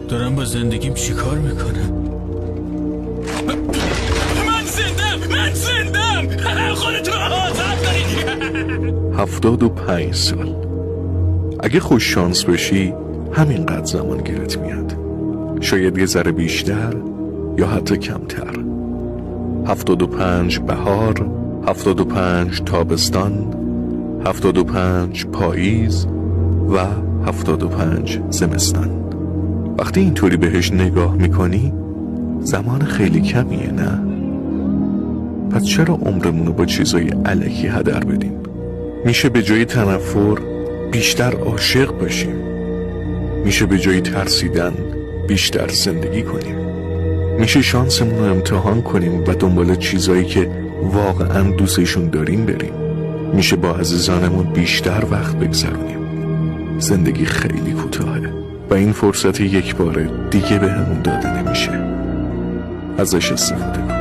دارم با زندگیم چیکار میکنم؟ من زندم خودتون آزاد کنید. 75 سال. اگه خوش شانس بشی همینقدر زمان گیرت میاد، شاید یه ذره بیشتر یا حتی کمتر. 75 بهار، 75 تابستان، 75 پاییز و 75 زمستان. وقتی اینطوری بهش نگاه میکنی زمان خیلی کمیه، نه؟ پس چرا عمرمونو با چیزای الکی هدر بدیم؟ میشه به جای تنفر بیشتر عاشق باشیم. میشه به جای ترسیدن بیشتر زندگی کنیم. میشه شانسمون رو امتحان کنیم و دنبال چیزایی که واقعا دوستشون داریم بریم. میشه با عزیزانمون بیشتر وقت بگذرونیم. زندگی خیلی کوتاهه و این فرصت یک باره دیگه به همون داده نمیشه. ازش استفاده کن.